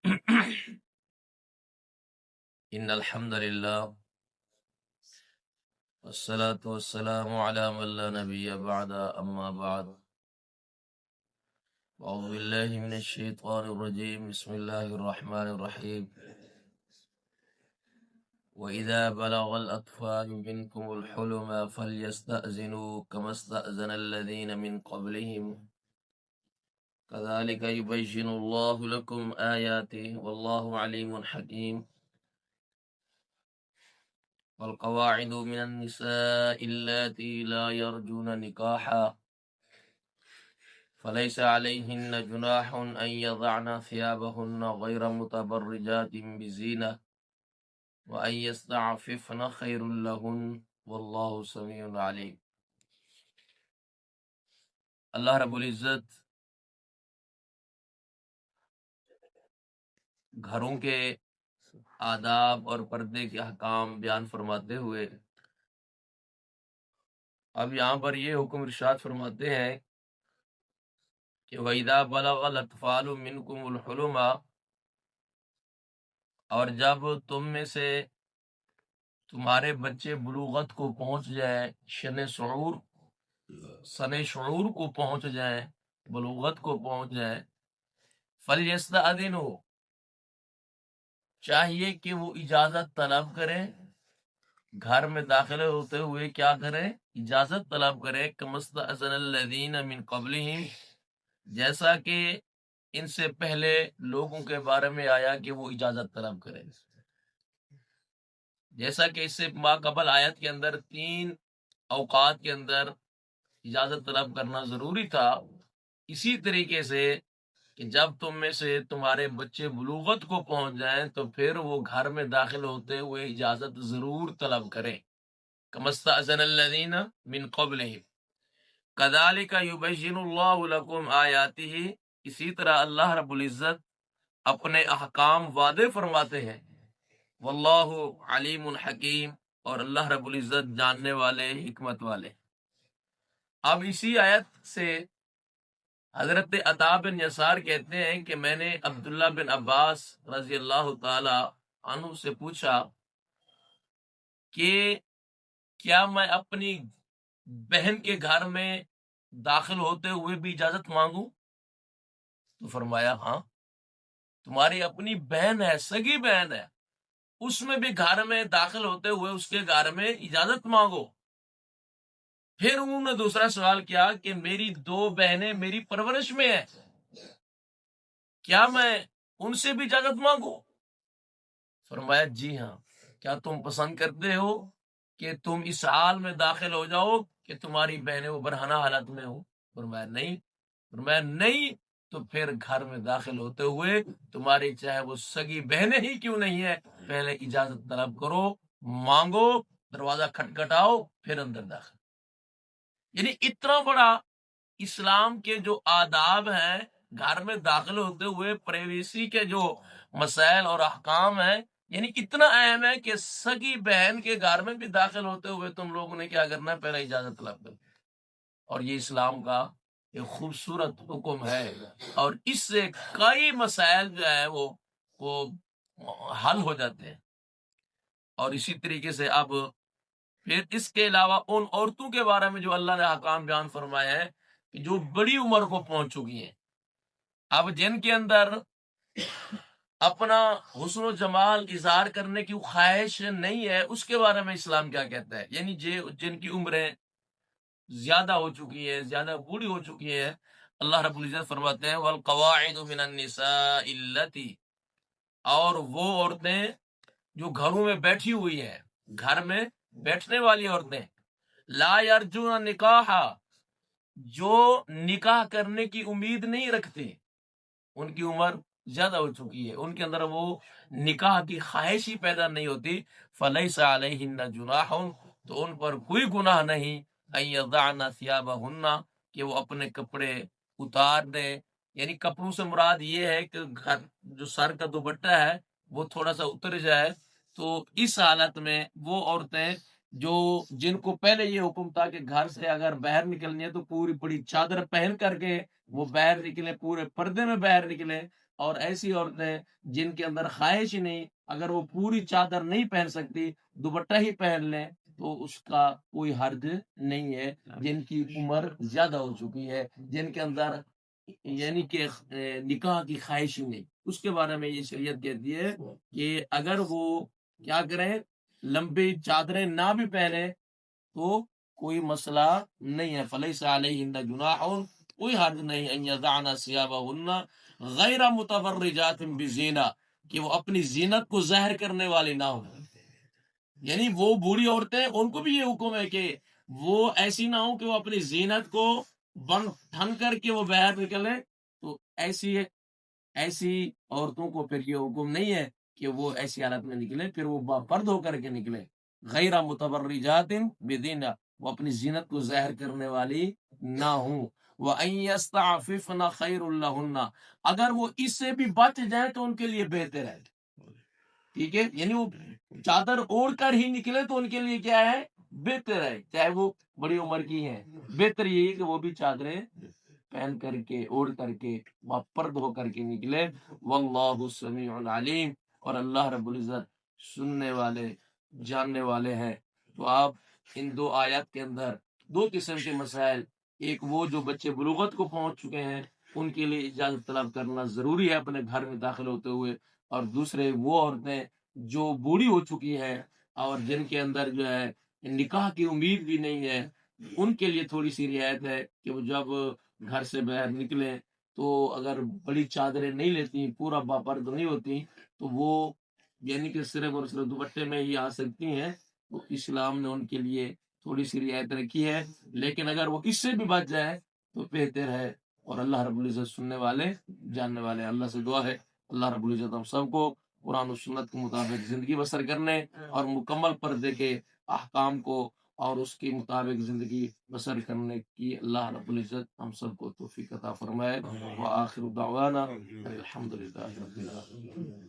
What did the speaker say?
إن الحمد لله والصلاة والسلام على من لا نبي بعد أما بعد أعوذ بالله من الشيطان الرجيم بسم الله الرحمن الرحيم وإذا بلغ الأطفال منكم الحلم فليستأذنوا كما استأذن الذين من قبلهم كذلك يبين الله لكم آياته والله عليم حكيم والقواعد من النساء اللاتي لا يرجون نكاحا فليس عليهن جناح أن يضعن ثيابهن غير متبرجات بزينة وأن يستعففن خير لهن والله سميع عليم۔ اللہ رب العزت گھروں کے آداب اور پردے کے احکام بیان فرماتے ہوئے اب یہاں پر یہ حکم ارشاد فرماتے ہیں کہ وَإِذَا بَلَغَ الْأَطْفَالُ مِنْكُمُ الْحُلُمَ، اور جب تم میں سے تمہارے بچے بلوغت کو پہنچ جائیں، سن شعور کو پہنچ جائیں، بلوغت کو پہنچ جائیں، فَلْيَسْتَأْذِنُوا، چاہیے کہ وہ اجازت طلب کریں، گھر میں داخل ہوتے ہوئے کیا کریں؟ اجازت طلب کریں، كَمَا اسْتَأْذَنَ الَّذِينَ مِنْ قَبْلِهِمْ، جیسا کہ ان سے پہلے لوگوں کے بارے میں آیا کہ وہ اجازت طلب کریں۔ جیسا کہ اس سے ما قبل آیت کے اندر 3 اوقات کے اندر اجازت طلب کرنا ضروری تھا، اسی طریقے سے کہ جب تم میں سے تمہارے بچے بلوغت کو پہنچ جائیں تو پھر وہ گھر میں داخل ہوتے ہوئے اجازت ضرور طلب کریں، كَمَا اسْتَأْذَنَ الَّذِينَ مِنْ قَبْلِهِمْ كَذَلِكَ يُبَيِّنُ اللَّهُ لَكُمْ آيَاتِهِ، اسی طرح اللہ رب العزت اپنے احکام واضح فرماتے ہیں، واللہ علیم حکیم، اور اللہ رب العزت جاننے والے، حکمت والے۔ اب اسی آیت سے حضرت عطا بن یسار کہتے ہیں کہ میں نے عبداللہ بن عباس رضی اللہ تعالی عنہ سے پوچھا کہ کیا میں اپنی بہن کے گھر میں داخل ہوتے ہوئے بھی اجازت مانگوں؟ تو فرمایا ہاں، تمہاری اپنی بہن ہے، سگی بہن ہے، اس میں بھی گھر میں داخل ہوتے ہوئے اس کے گھر میں اجازت مانگو۔ پھر انہوں نے دوسرا سوال کیا کہ میری 2 بہنیں میری پرورش میں ہیں، کیا میں ان سے بھی اجازت مانگوں؟ فرمایا جی ہاں، کیا تم پسند کرتے ہو کہ تم اس حال میں داخل ہو جاؤ کہ تمہاری بہنیں وہ برہنہ حالت میں ہو؟ فرمایا نہیں۔ فرمایا نہیں تو پھر گھر میں داخل ہوتے ہوئے تمہاری چاہے وہ سگی بہنیں ہی کیوں نہیں ہے، پہلے اجازت طلب کرو، مانگو، دروازہ کھٹکھٹاؤ، پھر اندر داخل۔ یعنی اتنا بڑا اسلام کے جو آداب ہیں، گھر میں داخل ہوتے ہوئے پریویسی کے جو مسائل اور احکام ہیں، یعنی اتنا اہم ہے کہ سگی بہن کے گھر میں بھی داخل ہوتے ہوئے تم لوگوں نے کیا کرنا ہے؟ پہلے اجازت طلب کرنا۔ اور یہ اسلام کا ایک خوبصورت حکم ہے، اور اس سے کئی مسائل جو ہے وہ حل ہو جاتے ہیں۔ اور اسی طریقے سے اب پھر اس کے علاوہ ان عورتوں کے بارے میں جو اللہ نے حکام بیان فرمایا ہے کہ جو بڑی عمر کو پہنچ چکی ہیں، اب جن کے اندر اپنا حسن و جمال اظہار کرنے کی خواہش نہیں ہے، اس کے بارے میں اسلام کیا کہتا ہے؟ یعنی جن کی عمریں زیادہ ہو چکی ہے، زیادہ بوڑھی ہو چکی ہے، اللہ رب العزت فرماتے ہیں والقواعد من النساء اللتی، اور وہ عورتیں جو گھروں میں بیٹھی ہوئی ہیں، گھر میں بیٹھنے والی عورتیں، لا یرجون نکاحا، جو نکاح کرنے کی امید نہیں رکھتی، ان کی عمر زیادہ ہو چکی ہے، ان کے اندر وہ نکاح کی خواہش ہی پیدا نہیں ہوتی، فلیس علیہن جناح، تو ان پر کوئی گناہ نہیں، ان یضعن ثیابہن، کہ وہ اپنے کپڑے اتار دیں۔ یعنی کپڑوں سے مراد یہ ہے کہ جو سر کا دوپٹہ ہے وہ تھوڑا سا اتر جائے، تو اس حالت میں وہ عورتیں جن کو پہلے یہ حکم تھا کہ گھر سے اگر باہر نکلنی ہے تو پوری بڑی چادر پہن کر کے وہ باہر نکلے، پورے پردے میں باہر نکلے، اور ایسی عورتیں جن کے اندر خواہش ہی نہیں، اگر وہ پوری چادر نہیں پہن سکتی، دوپٹہ ہی پہن لیں تو اس کا کوئی حرج نہیں ہے۔ جن کی عمر زیادہ ہو چکی ہے، جن کے اندر یعنی کہ نکاح کی خواہش ہی نہیں، اس کے بارے میں یہ شریعت کہتی ہے کہ اگر وہ کیا کریں، لمبی چادریں نہ بھی پہنے تو کوئی مسئلہ نہیں ہے۔ فلیس علیہن جناح، کوئی حرج نہیں ان یضعن ثیابہن غیر متبرجات بزینہ، کہ وہ اپنی زینت کو ظاہر کرنے والی نہ ہو۔ یعنی وہ بوڑھی عورتیں، ان کو بھی یہ حکم ہے کہ وہ ایسی نہ ہو کہ وہ اپنی زینت کو بن ٹھن کر کے وہ باہر نکلے، تو ایسی عورتوں کو پھر یہ حکم نہیں ہے کہ وہ ایسی حالت میں نکلے، پھر وہ باپرد ہو کر کے نکلے۔ غیر متبرجات بدینہ، وہ اپنی زینت کو ظاہر کرنے والی نہ ہوں۔ وَأَن يَسْتَعْفِفْنَ خَيْرٌ لَهُنَّ، اگر وہ اس سے بھی بچ جائیں تو ان کے لیے بہتر ہے۔ ٹھیک ہے، یعنی وہ چادر اوڑھ کر ہی نکلے تو ان کے لیے کیا ہے، بہتر ہے، چاہے وہ بڑی عمر کی ہیں، بہتر یہی کہ وہ بھی چادریں پہن کر کے اوڑھ کر کے پرد ہو کر کے نکلے۔ واللہ سمیع علیم، اور اللہ رب العزت سننے والے جاننے والے ہیں۔ تو آپ ان دو آیات کے اندر دو قسم کے مسائل، ایک وہ جو بچے بلوغت کو پہنچ چکے ہیں ان کے لیے اجازت طلب کرنا ضروری ہے اپنے گھر میں داخل ہوتے ہوئے، اور دوسرے وہ عورتیں جو بوڑھی ہو چکی ہیں اور جن کے اندر جو ہے نکاح کی امید بھی نہیں ہے، ان کے لیے تھوڑی سی رعایت ہے کہ وہ جب گھر سے باہر نکلیں تو اگر بڑی چادریں نہیں لیتی، پورا باپرد نہیں ہوتی، تو وہ یعنی کہ صرف اور صرف دوپٹے میں ہی آ سکتی ہیں، تو اسلام نے ان کے لیے تھوڑی سی رعایت رکھی ہے۔ لیکن اگر وہ اس سے بھی بچ جائے تو بہتر ہے، اور اللہ رب العزت سننے والے جاننے والے ہیں۔ اللہ سے دعا ہے اللہ رب العزت ہم سب کو قرآن و سنت کے مطابق زندگی بسر کرنے اور مکمل پردے کے احکام کو اور اس کے مطابق زندگی بسر کرنے کی اللہ رب العزت ہم سب کو توفیق عطا فرمائے۔ وآخر دعوانا الحمدللہ رب العالمین۔